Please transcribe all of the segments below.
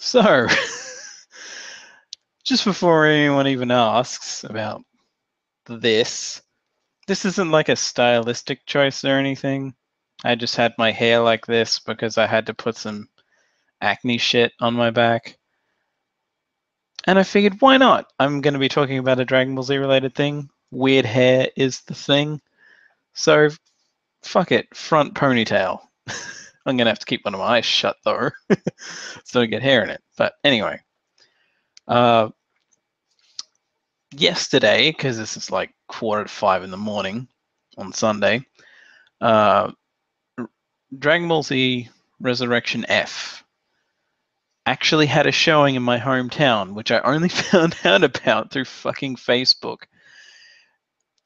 So, just before anyone even asks about this, this isn't like a stylistic choice or anything. I just had my hair like this because I had to put some acne shit on my back. And I figured, why not? I'm going to be talking about a Dragon Ball Z related thing. Weird hair is the thing. So, fuck it, front ponytail. I'm going to have to keep one of my eyes shut though, so I don't get hair in it. But anyway, yesterday, because this is like 4:45 in the morning on Sunday, Dragon Ball Z Resurrection F actually had a showing in my hometown, which I only found out about through fucking Facebook.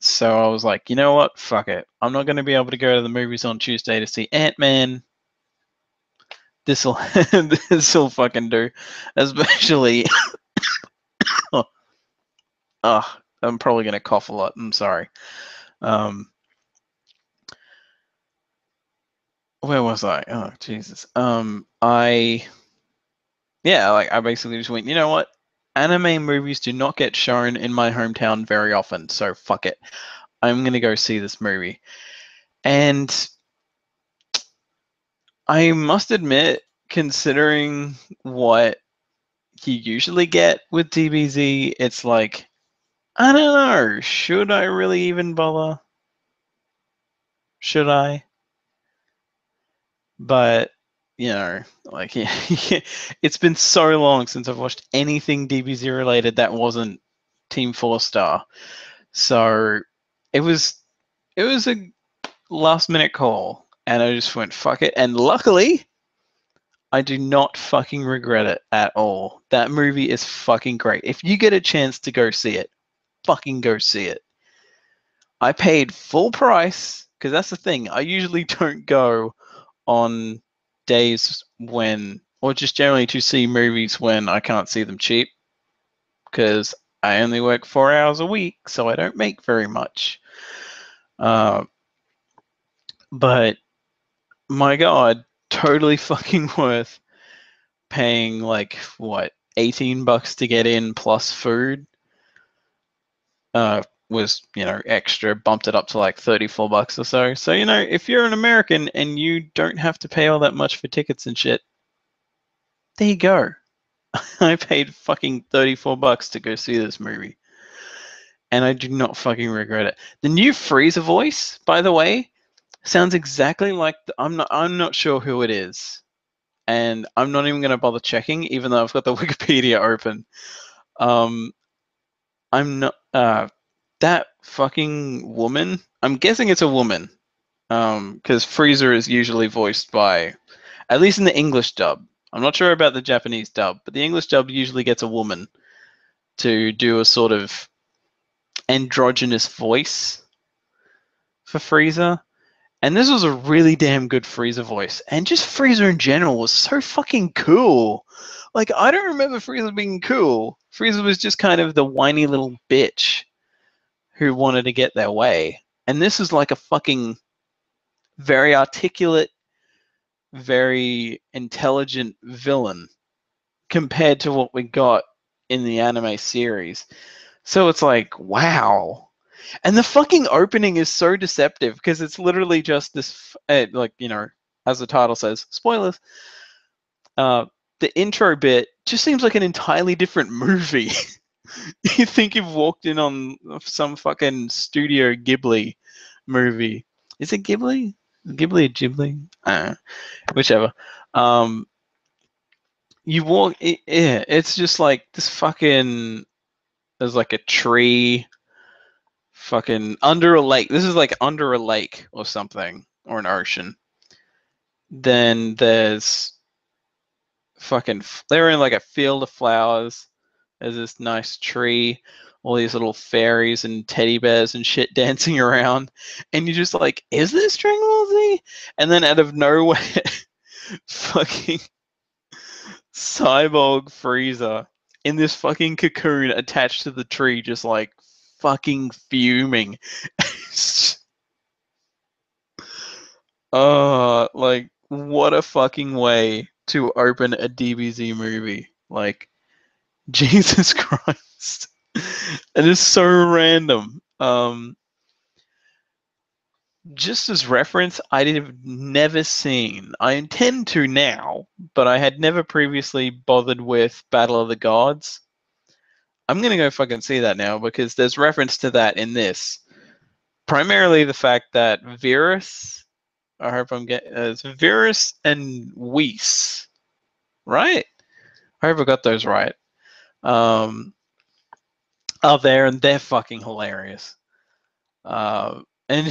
So I was like, you know what? Fuck it. I'm not going to be able to go to the movies on Tuesday to see Ant-Man. This'll fucking do. Especially, I'm probably going to cough a lot. I'm sorry. Where was I? Oh, Jesus. I basically just went, you know what? Anime movies do not get shown in my hometown very often, so fuck it. I'm going to go see this movie. And I must admit, considering what you usually get with DBZ, it's like, I don't know, should I really even bother? Should I? But, you know, like, yeah, it's been so long since I've watched anything DBZ related that wasn't Team 4-Star. So it was a last minute call, and I just went, fuck it. And luckily, I do not fucking regret it at all. That movie is fucking great. If you get a chance to go see it, fucking go see it. I paid full price, because that's the thing. I usually don't go on days when, or just generally to see movies when I can't see them cheap, because I only work 4 hours a week, so I don't make very much. But my God, totally fucking worth paying like what, $18 to get in plus food. Was, you know, extra, bumped it up to like $34 or so. So, you know, if you're an American and you don't have to pay all that much for tickets and shit, there you go. I paid fucking $34 to go see this movie. And I do not fucking regret it. The new Frieza voice, by the way, sounds exactly like I'm not sure who it is. And I'm not even going to bother checking, even though I've got the Wikipedia open. I'm not that fucking woman. I'm guessing it's a woman, because Frieza is usually voiced by, at least in the English dub. I'm not sure about the Japanese dub, but the English dub usually gets a woman to do a sort of androgynous voice for Frieza. And this was a really damn good Frieza voice. And just Frieza in general was so fucking cool. Like, I don't remember Frieza being cool. Frieza was just kind of the whiny little bitch who wanted to get their way. And this is like a fucking very articulate, very intelligent villain compared to what we got in the anime series. So it's like, wow. And the fucking opening is so deceptive because it's literally just this, like, you know, as the title says, spoilers. The intro bit just seems like an entirely different movie. You think you've walked in on some fucking Studio Ghibli movie. Is it Ghibli? Ghibli or Ghibli? I don't know. Whichever. You walk, yeah, it's just like this fucking, there's like a tree fucking under a lake. This is like under a lake or something, or an ocean. Then there's fucking, they're in like a field of flowers. There's this nice tree, all these little fairies and teddy bears and shit dancing around. And you're just like, is this Dragon Ball Z? And then out of nowhere, fucking cyborg Frieza in this fucking cocoon attached to the tree, just like fucking fuming. Oh, like, what a fucking way to open a DBZ movie. Like, Jesus Christ. It is so random. Just as reference, I have never seen. I intend to now, but I had never previously bothered with Battle of the Gods. I'm gonna go fucking see that now because there's reference to that in this. Primarily the fact that Virus, I hope I'm getting, it's Virus and Whis, right? I hope I got those right. Are there and they're fucking hilarious. And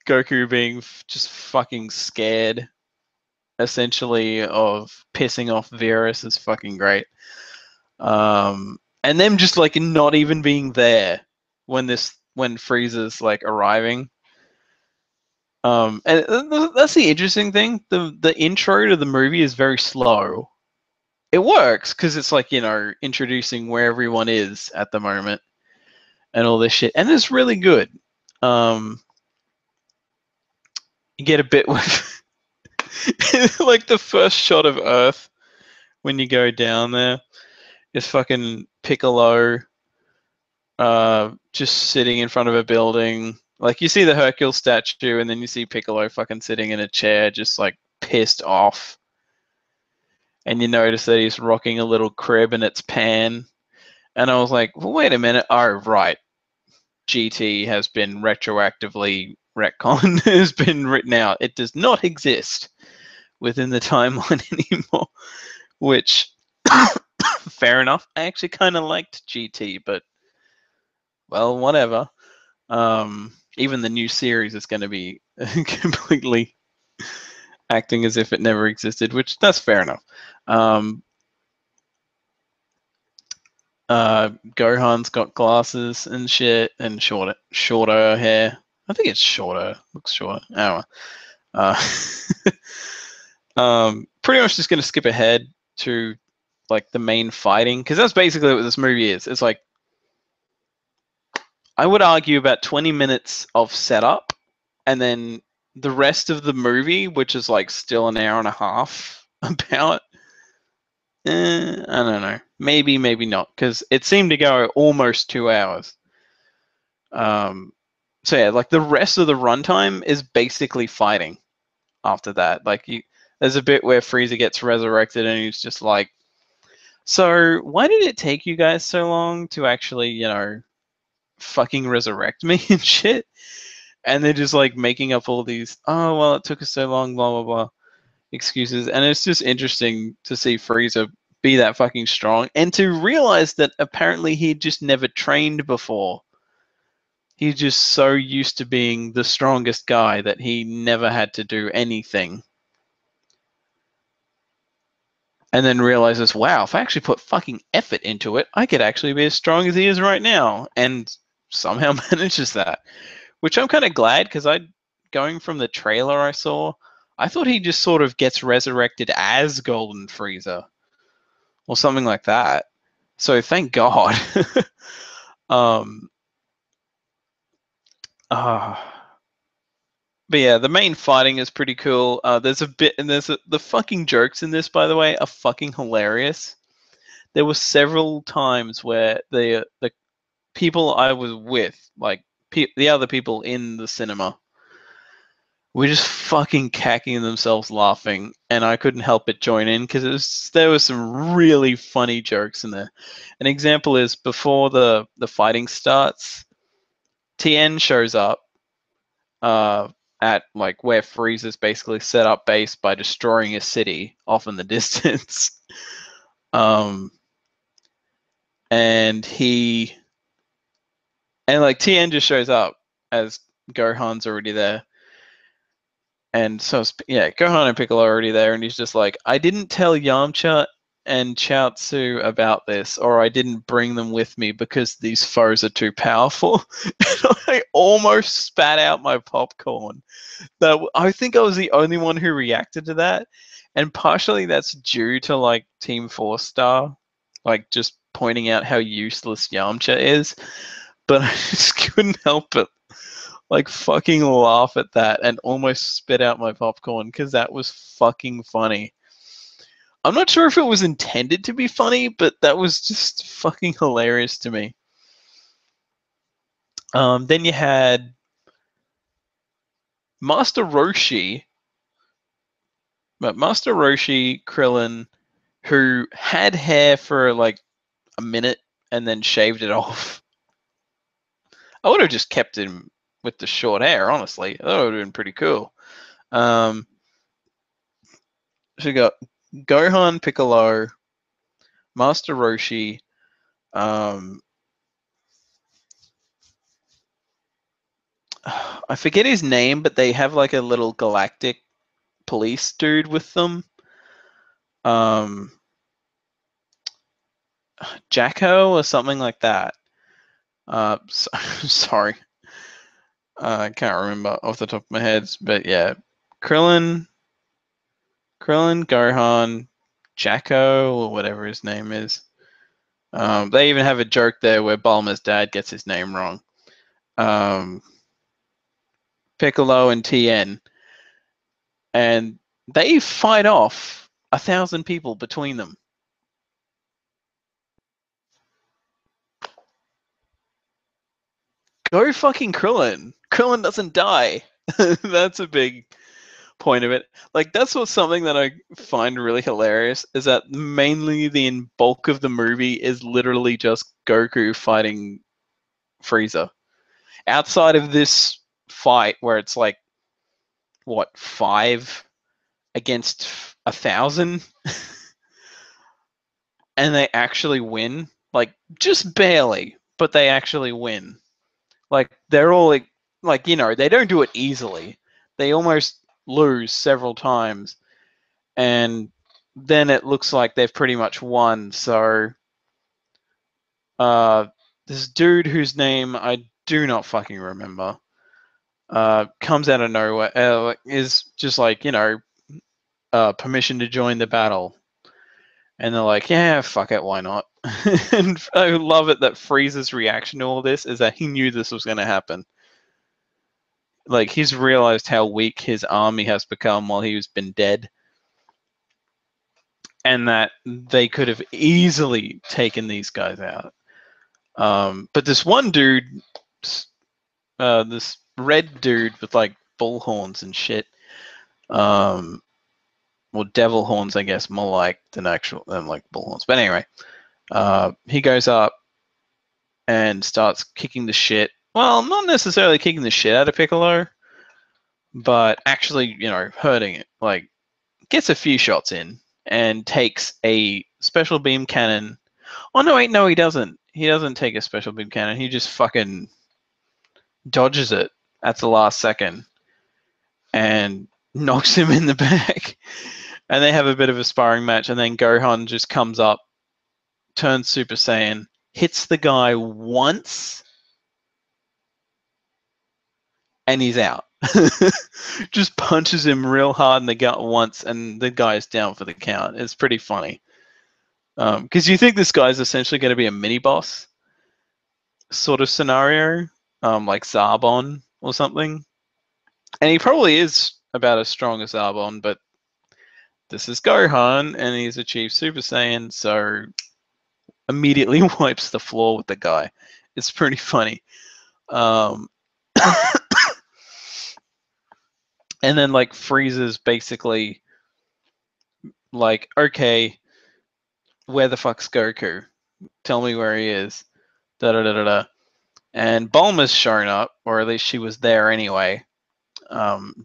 Goku being just fucking scared, essentially, of pissing off Virus is fucking great. And them just like not even being there when Frieza's like arriving. And that's the interesting thing. The intro to the movie is very slow. It works because it's like, you know, introducing where everyone is at the moment and all this shit, and it's really good. You get a bit with like the first shot of Earth when you go down there is fucking Piccolo just sitting in front of a building. Like, you see the Hercule statue and then you see Piccolo fucking sitting in a chair just like pissed off. And you notice that he's rocking a little crib and it's Pan. And I was like, well, wait a minute. Oh, right. GT has been retroactively retconned, has been written out. It does not exist within the timeline anymore, which, fair enough. I actually kind of liked GT, but, well, whatever. Even the new series is going to be completely acting as if it never existed, which that's fair enough. Gohan's got glasses and shit and shorter hair. I think it's shorter. Looks shorter. I don't know. Pretty much just going to skip ahead to like the main fighting, because that's basically what this movie is. It's like, I would argue about 20 minutes of setup, and then the rest of the movie, which is like still an hour and a half about, I don't know. Maybe not, because it seemed to go almost 2 hours. So yeah, like the rest of the runtime is basically fighting after that. Like, there's a bit where Frieza gets resurrected and he's just like, so why did it take you guys so long to actually, you know, fucking resurrect me and shit? And they're just like making up all these, oh, well, it took us so long, blah, blah, blah, excuses. And it's just interesting to see Frieza be that fucking strong and to realize that apparently he just never trained before. He's just so used to being the strongest guy that he never had to do anything. And then realizes, wow, if I actually put fucking effort into it, I could actually be as strong as he is right now. And somehow manages that. Which I'm kind of glad, because going from the trailer I saw, I thought he just sort of gets resurrected as Golden Frieza. Or something like that. So thank God. But yeah, the main fighting is pretty cool. There's a bit, and the fucking jokes in this, by the way, are fucking hilarious. There were several times where the people I was with, like the other people in the cinema, were just fucking cacking themselves laughing, and I couldn't help but join in because there was some really funny jokes in there. An example is before the fighting starts, Tien shows up at like where Frieza's basically set up base by destroying a city off in the distance. And like Tien just shows up as Gohan's already there. And so, yeah, Gohan and Piccolo are already there, and he's just like, I didn't tell Yamcha and Chaozu about this, or I didn't bring them with me because these foes are too powerful. And I almost spat out my popcorn. I think I was the only one who reacted to that, and partially that's due to like Team 4 Star, like just pointing out how useless Yamcha is. But I just couldn't help it. Like, fucking laugh at that and almost spit out my popcorn because that was fucking funny. I'm not sure if it was intended to be funny, but that was just fucking hilarious to me. Then you had Master Roshi, Krillin, who had hair for like a minute and then shaved it off. I would have just kept him with the short hair, honestly. That would have been pretty cool. So we got Gohan, Piccolo, Master Roshi, I forget his name, but they have like a little galactic police dude with them. Jacko or something like that. Sorry. I can't remember off the top of my head, but yeah. Krillin, Gohan, Jacko, or whatever his name is. They even have a joke there where Bulma's dad gets his name wrong. Piccolo and Tien. And they fight off 1,000 people between them. Go fucking Krillin. Krillin doesn't die. That's a big point of it. Like, that's what's something that I find really hilarious, is that mainly the bulk of the movie is literally just Goku fighting Frieza. Outside of this fight where it's like, what, 5 against 1,000? And they actually win. Like, just barely, but they actually win. Like, they're all like, you know, they don't do it easily. They almost lose several times. And then it looks like they've pretty much won. So, this dude whose name I do not fucking remember, comes out of nowhere, is just like, you know, permission to join the battle. And they're like, yeah, fuck it, why not? And I love it that Frieza's reaction to all this is that he knew this was going to happen. Like, he's realized how weak his army has become while he's been dead. And that they could have easily taken these guys out. But this one dude, this red dude with like bull horns and shit, well, devil horns, I guess, more like than like bull horns. But anyway, he goes up and starts kicking the shit. Well, not necessarily kicking the shit out of Piccolo, but actually, you know, hurting it. Like, gets a few shots in and takes a special beam cannon. Oh, no, wait, no, he doesn't. He doesn't take a special beam cannon. He just fucking dodges it at the last second and knocks him in the back. And they have a bit of a sparring match, and then Gohan just comes up, turns Super Saiyan, hits the guy once, and he's out. Just punches him real hard in the gut once, and the guy's down for the count. It's pretty funny. Because you think this guy's essentially going to be a mini-boss sort of scenario, like Zarbon or something. And he probably is about as strong as Zarbon, but this is Gohan, and he's achieved Super Saiyan, so immediately wipes the floor with the guy. It's pretty funny. And then, like, Frieza's basically like, okay, where the fuck's Goku? Tell me where he is. Da da da da da. And Bulma's shown up, or at least she was there anyway,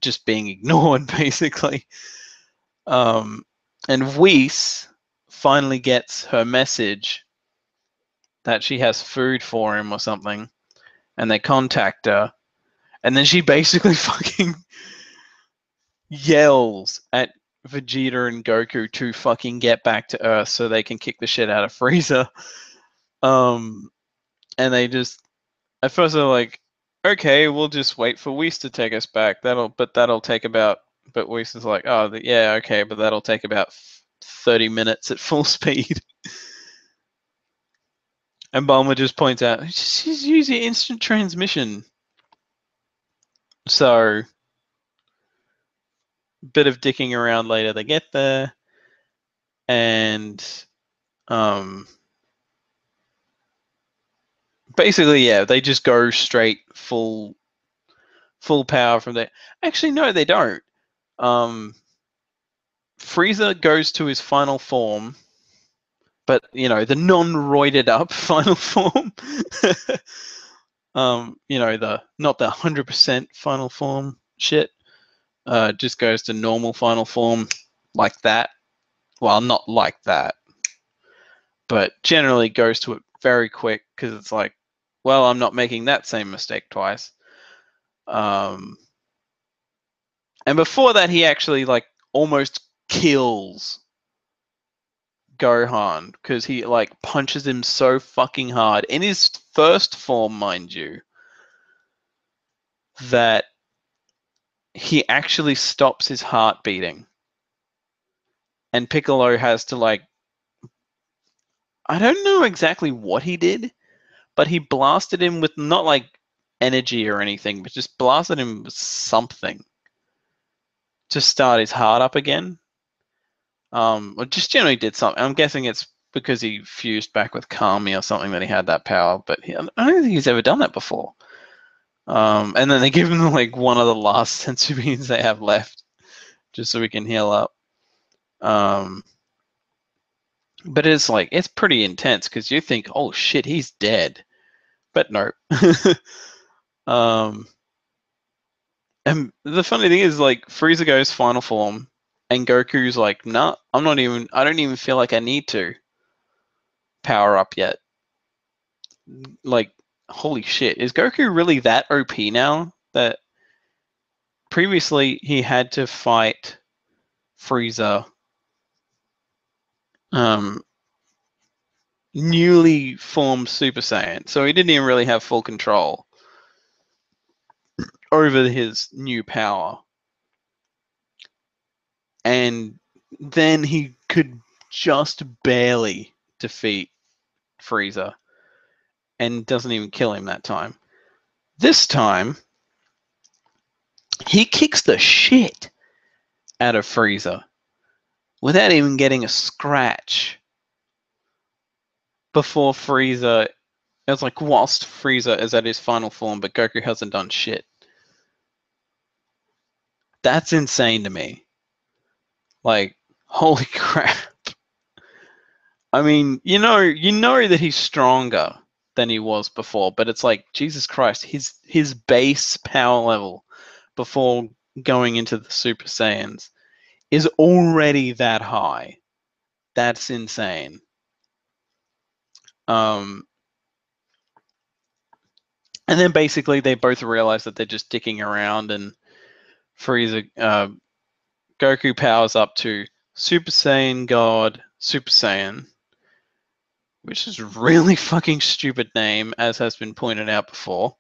just being ignored, basically. And Whis finally gets her message that she has food for him or something, and they contact her, and then she basically fucking yells at Vegeta and Goku to fucking get back to Earth so they can kick the shit out of Frieza. And they just, at first they're like, okay, we'll just wait for Whis to take us back. That'll take about, but Whis is like, oh, yeah, okay, but that'll take about 30 minutes at full speed. And Bulma just points out, she's using instant transmission. So, bit of dicking around later, they get there. and basically, yeah, they just go straight full power from there. Actually, no, they don't. Frieza goes to his final form, but the non-roided up final form. The not the 100% final form shit. Just goes to normal final form like that. Well, not like that, but generally goes to it very quick because it's like, well, I'm not making that same mistake twice. And before that, he actually like almost kills Gohan because he like punches him so fucking hard in his first form, mind you, that he actually stops his heart beating. And Piccolo has to like, I don't know exactly what he did, but he blasted him with not like energy or anything, but just blasted him with something to start his heart up again. Or just generally did something. I'm guessing it's because he fused back with Kami or something that he had that power, but I don't think he's ever done that before. And then they give him like one of the last senzu beans they have left, just so we can heal up. But it's pretty intense because you think, oh shit, he's dead, but no. And the funny thing is, like, Frieza goes final form, and Goku's like, nah, I don't even feel like I need to power up yet. Like, holy shit, is Goku really that OP now? That previously he had to fight Frieza, newly formed Super Saiyan, so he didn't even really have full control over his new power. And then he could just barely defeat Frieza and doesn't even kill him that time. This time, he kicks the shit out of Frieza without even getting a scratch before Frieza. It was like whilst Frieza is at his final form, but Goku hasn't done shit. That's insane to me. Like, holy crap. I mean, you know that he's stronger than he was before, but it's like, Jesus Christ, his base power level before going into the Super Saiyans is already that high. That's insane. And then basically they both realize that they're just dicking around, and Frieza, Goku powers up to Super Saiyan God, Super Saiyan, which is a really fucking stupid name, as has been pointed out before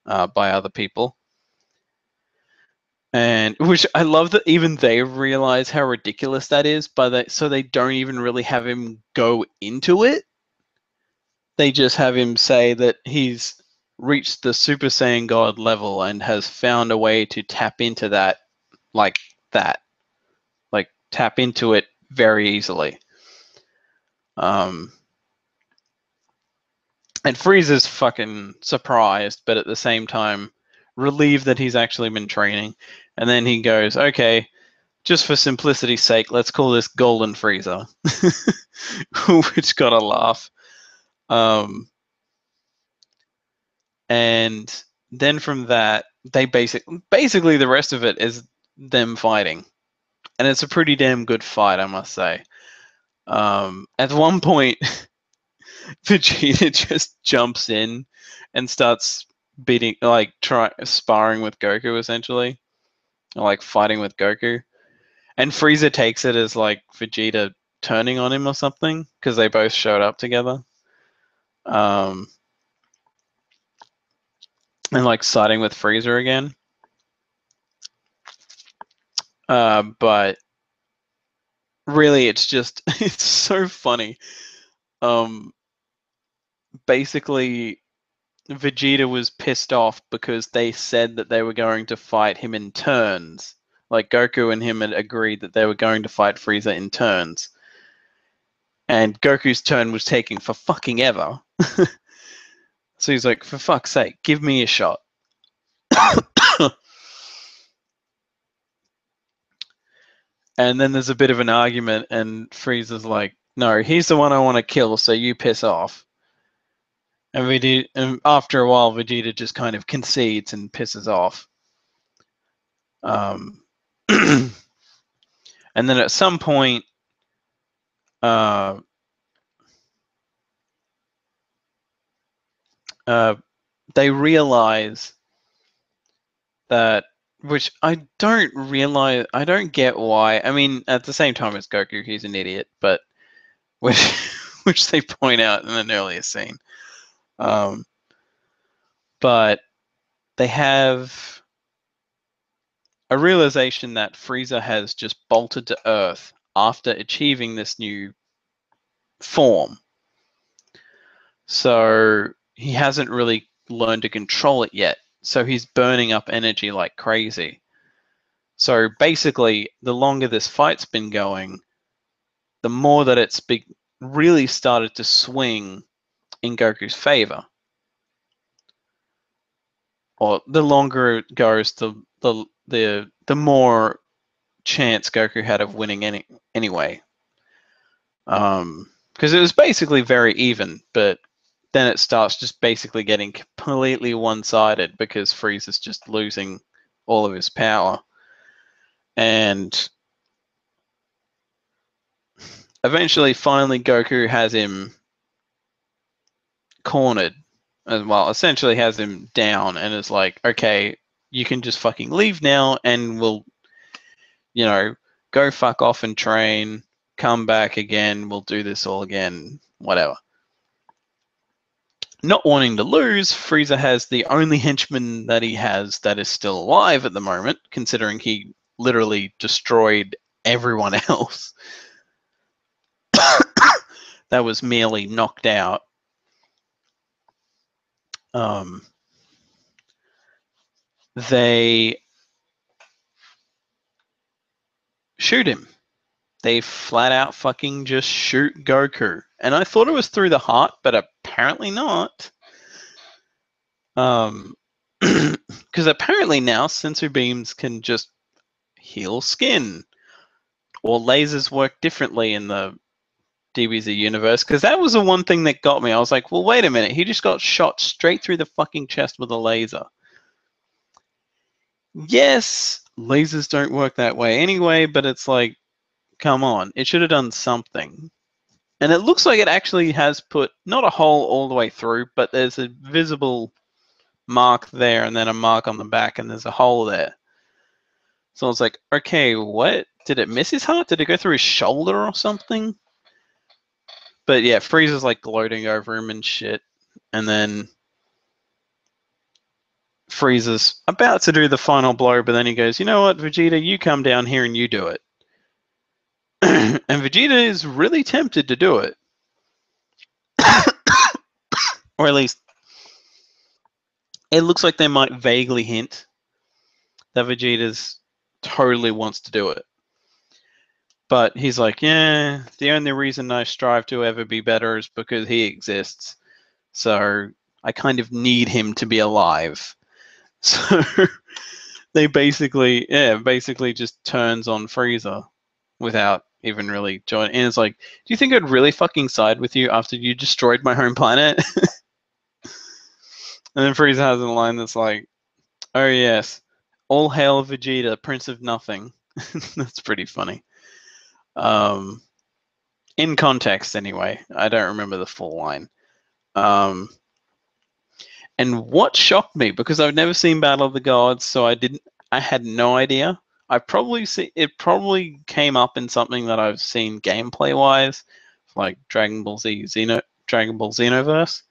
by other people. And which I love that even they realize how ridiculous that is, so they don't even really have him go into it. They just have him say that he's reached the Super Saiyan God level and has found a way to tap into that, like tap into it very easily. And Frieza's fucking surprised, but at the same time relieved that he's actually been training. And then he goes, okay, just for simplicity's sake, let's call this Golden Frieza, which got a laugh. And then from that, they basically the rest of it is them fighting, and it's a pretty damn good fight, I must say. At one point, Vegeta just jumps in and starts beating, like sparring with Goku, essentially, or like fighting with Goku, and Frieza takes it as like Vegeta turning on him or something because they both showed up together. And like siding with Frieza again. But really, it's just, it's so funny. Basically, Vegeta was pissed off because they said that they were going to fight him in turns. Like, Goku and him had agreed that they were going to fight Frieza in turns. And Goku's turn was taking for fucking ever. So he's like, for fuck's sake, give me a shot. And then there's a bit of an argument, and Frieza's like, no, he's the one I want to kill, so you piss off. And after a while, Vegeta just kind of concedes and pisses off. And then at some point, they realize that, which I don't get why. I mean, at the same time, it's Goku, he's an idiot, but which they point out in an earlier scene. But they have a realization that Frieza has just bolted to Earth after achieving this new form. So he hasn't really learned to control it yet. So he's burning up energy like crazy. So basically, the longer this fight's been going, the more that it's really started to swing in Goku's favor. Or the longer it goes, the more chance Goku had of winning anyway. Because it was basically very even, but then it starts just basically getting completely one-sided because Frieza's just losing all of his power. And eventually, finally, Goku has him cornered as well, essentially has him down, and is like, okay, you can just fucking leave now, and we'll, go fuck off and train, come back again, we'll do this all again, whatever. Not wanting to lose, Frieza has the only henchman that he has that is still alive at the moment, considering he literally destroyed everyone else. That was merely knocked out. They shoot him. They flat out fucking just shoot Goku. And I thought it was through the heart, but apparently not. Because apparently now sensu beams can just heal skin. Or lasers work differently in the DBZ universe. Because that was the one thing that got me. I was like, well, wait a minute. He just got shot straight through the fucking chest with a laser. Yes, lasers don't work that way anyway, but it's like, come on. It should have done something. And it looks like it actually has put, not a hole all the way through, but there's a visible mark there and then a mark on the back and there's a hole there. So I was like, okay, what? Did it miss his heart? Did it go through his shoulder or something? But yeah, Frieza's like gloating over him and shit. And then Frieza's about to do the final blow, but then he goes, you know what, Vegeta, you come down here and you do it. And Vegeta is really tempted to do it. Or at least it looks like they might vaguely hint that Vegeta's totally wants to do it. But he's like, yeah, the only reason I strive to ever be better is because he exists. So I kind of need him to be alive. So they basically just turns on Frieza without even really joining. And it's like, do you think I'd really fucking side with you after you destroyed my home planet? And then Frieza has a line that's like, oh yes, all hail Vegeta, Prince of Nothing. That's pretty funny. In context, anyway. I don't remember the full line. And what shocked me, because I've never seen Battle of the Gods, so I had no idea. It probably came up in something that I've seen gameplay-wise, like Dragon Ball Xenoverse.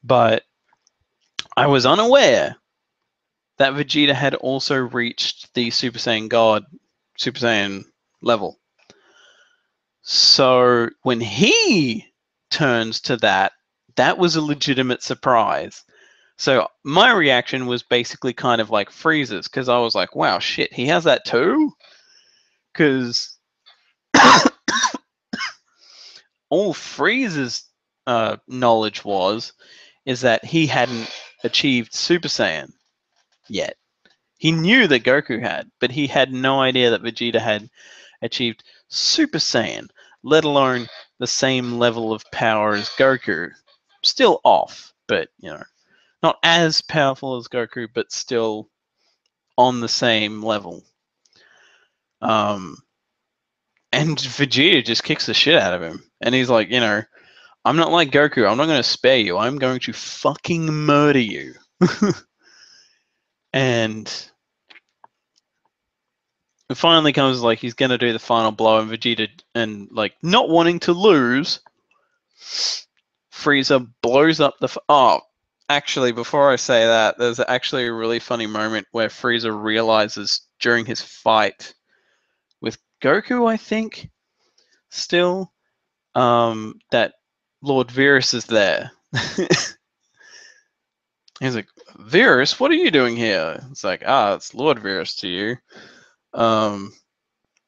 But I was unaware that Vegeta had also reached the Super Saiyan level. So when he turns to that was a legitimate surprise. So my reaction was basically kind of like Frieza's, because I was like, wow, shit, he has that too? Because all Frieza's knowledge is that he hadn't achieved Super Saiyan yet. He knew that Goku had, but he had no idea that Vegeta had achieved Super Saiyan, let alone the same level of power as Goku. Still off, but, not as powerful as Goku, but still on the same level. And Vegeta just kicks the shit out of him. And he's like, I'm not like Goku. I'm not going to spare you. I'm going to fucking murder you. And it finally comes like he's going to do the final blow, and Vegeta, and like not wanting to lose, Frieza blows up the... actually, before I say that, there's actually a really funny moment where Frieza realizes during his fight with Goku, I think, still, that Lord Virus is there. He's like, Virus, what are you doing here? It's like, it's Lord Virus to you. And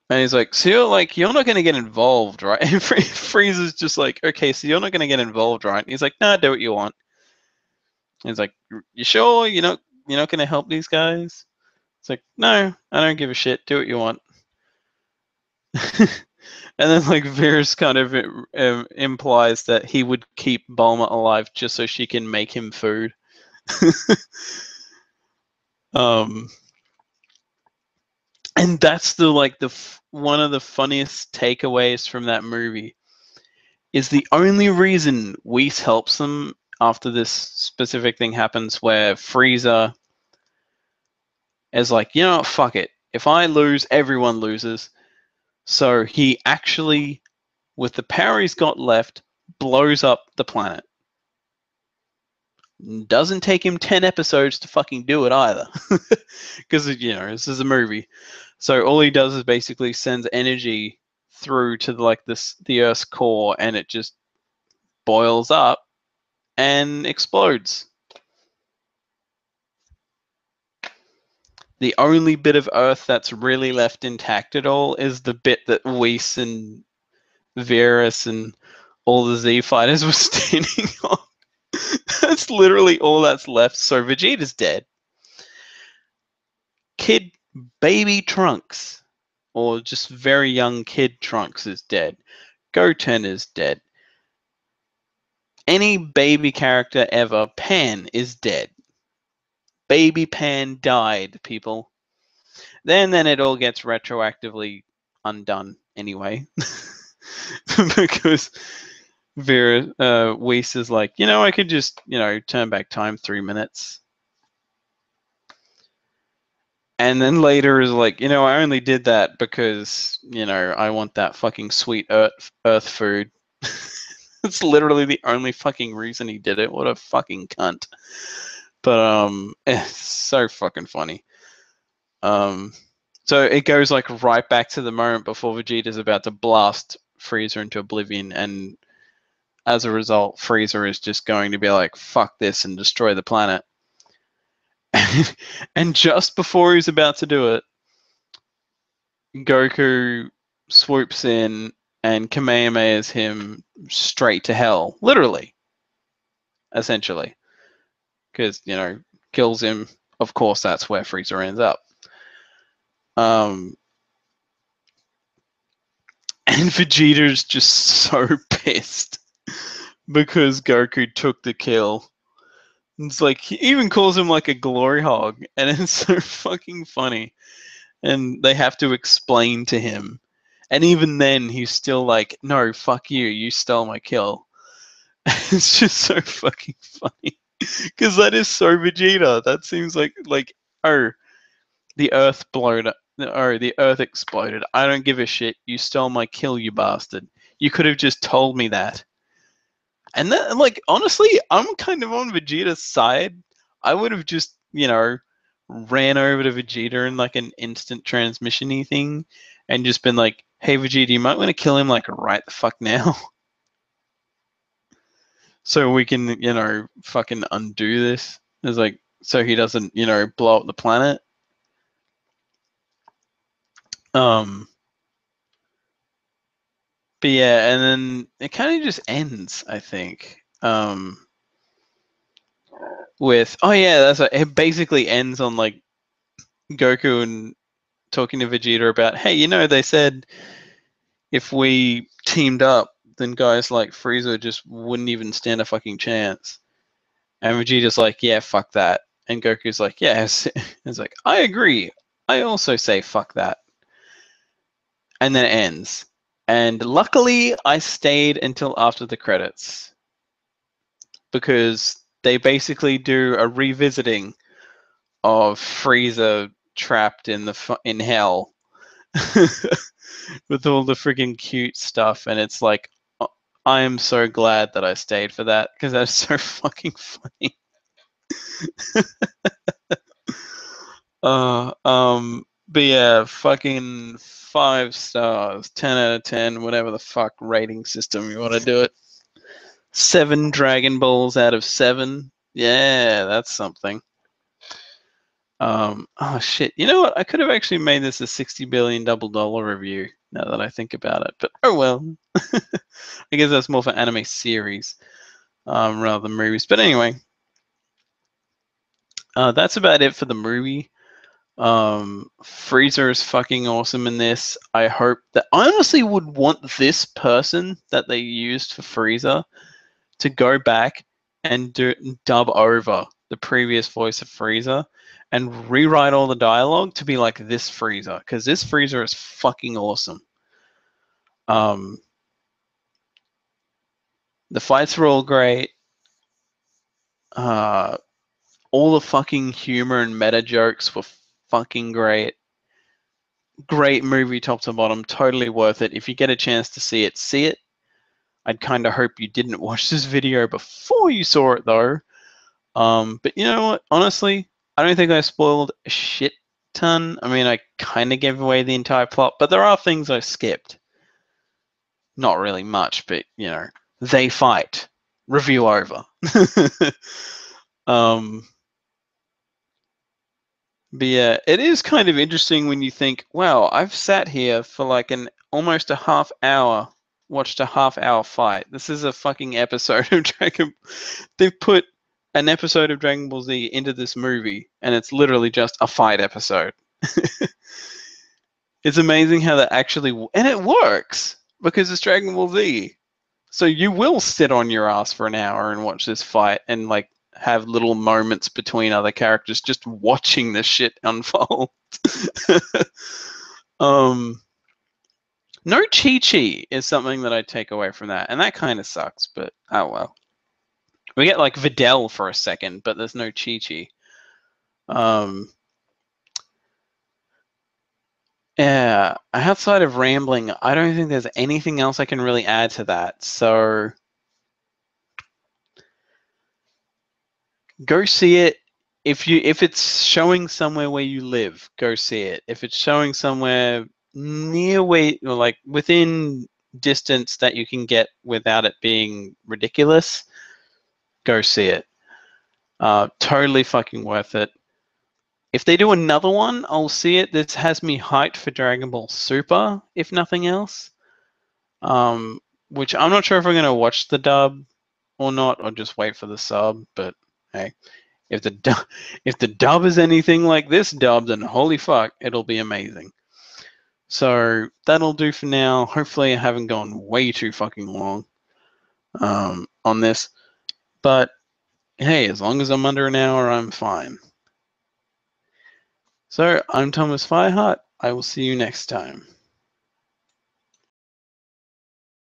he's like, so you're not going to get involved, right? And Frieza's just like, okay, so you're not going to get involved, right? And he's like, nah, do what you want. And he's like, you sure you're not going to help these guys? It's like, no, I don't give a shit. Do what you want. And then like Virus kind of implies that he would keep Bulma alive just so she can make him food. And that's one of the funniest takeaways from that movie is the only reason Whis helps them after this specific thing happens, where Frieza is like, fuck it. If I lose, everyone loses. So he actually, with the power he's got left, blows up the planet. Doesn't take him 10 episodes to fucking do it either. Because, this is a movie. So all he does is basically sends energy through to the Earth's core, and it just boils up and explodes. The only bit of Earth that's really left intact at all is the bit that Whis and Virus and all the Z fighters were standing on. That's literally all that's left. So Vegeta's dead. Baby Trunks, or just very young kid Trunks, is dead. Goten is dead. Any baby character ever, Pan, is dead. Baby Pan died, people. Then it all gets retroactively undone anyway. Because Whis is like, I could just, turn back time 3 minutes. And then later is like, I only did that because, I want that fucking sweet earth food. It's literally the only fucking reason he did it. What a fucking cunt. But it's so fucking funny. So it goes like right back to the moment before Vegeta's about to blast Frieza into oblivion, and as a result, Frieza is just going to be like, fuck this, and destroy the planet. And just before he's about to do it, Goku swoops in and Kamehamehas him straight to hell. Literally. Essentially. Because, kills him. Of course, that's where Frieza ends up. And Vegeta's just so pissed because Goku took the kill. It's like, he even calls him like a glory hog, and it's so fucking funny. And they have to explain to him. And even then, he's still like, no, fuck you, you stole my kill. It's just so fucking funny. Because that is so Vegeta. That seems like, the Earth the Earth exploded. I don't give a shit. You stole my kill, you bastard. You could have just told me that. And then, honestly, I'm kind of on Vegeta's side. I would have just, ran over to Vegeta in like an instant transmission-y thing and just been like, hey, Vegeta, you might want to kill him right the fuck now. So we can, fucking undo this. It's like, so he doesn't, blow up the planet. But yeah, and then it kind of just ends, I think. With that's right. It basically ends on like Goku and talking to Vegeta about, hey, they said if we teamed up, then guys like Frieza just wouldn't even stand a fucking chance. And Vegeta's like, yeah, fuck that. And Goku's like, yes. It's like, I agree. I also say fuck that. And then it ends. And luckily, I stayed until after the credits because they basically do a revisiting of Frieza trapped in hell with all the freaking cute stuff, and it's like, I am so glad that I stayed for that because that's so fucking funny. But yeah, fucking 5 stars, 10 out of 10, whatever the fuck rating system you want to do it. 7 Dragon Balls out of 7. Yeah, that's something. Oh shit! You know what? I could have actually made this a $60 billion double dollar review. Now that I think about it, but oh well. I guess that's more for anime series rather than movies. But anyway, that's about it for the movie. Frieza is fucking awesome in this. I hope that I honestly would want this person that they used for Frieza to go back and dub over the previous voice of Frieza and rewrite all the dialogue to be like this Frieza, because this Frieza is fucking awesome. The fights were all great. All the fucking humor and meta jokes were fucking great. Great movie top to bottom, totally worth it. If you get a chance to see it, see it. I'd kind of hope you didn't watch this video before you saw it though. But you know what? Honestly, I don't think I spoiled a shit ton. I mean, I kind of gave away the entire plot, but there are things I skipped. Not really much, but they fight. Review over. um, but yeah, it is kind of interesting when you think, wow, I've sat here for like almost a half hour, watched a half-hour fight. This is a fucking episode of Dragon. They've put an episode of Dragon Ball Z into this movie, and it's literally just a fight episode. It's amazing how that actually, and it works because it's Dragon Ball Z. So you will sit on your ass for an hour and watch this fight and like have little moments between other characters just watching this shit unfold. No Chi-Chi is something that I take away from that, and that kind of sucks, but oh well. We get like Videl for a second, but there's no Chi-Chi. Yeah, outside of rambling, I don't think there's anything else I can really add to that. So go see it. If it's showing somewhere where you live, go see it. If it's showing somewhere near where, or like within distance that you can get without it being ridiculous, go see it. Totally fucking worth it. If they do another one, I'll see it. This has me hyped for Dragon Ball Super, if nothing else. Which I'm not sure if I'm going to watch the dub or not, or just wait for the sub. But hey, if the dub is anything like this dub, then holy fuck, it'll be amazing. So that'll do for now. Hopefully, I haven't gone way too fucking long on this. But hey, as long as I'm under an hour, I'm fine. So I'm Thomas Fireheart. I will see you next time.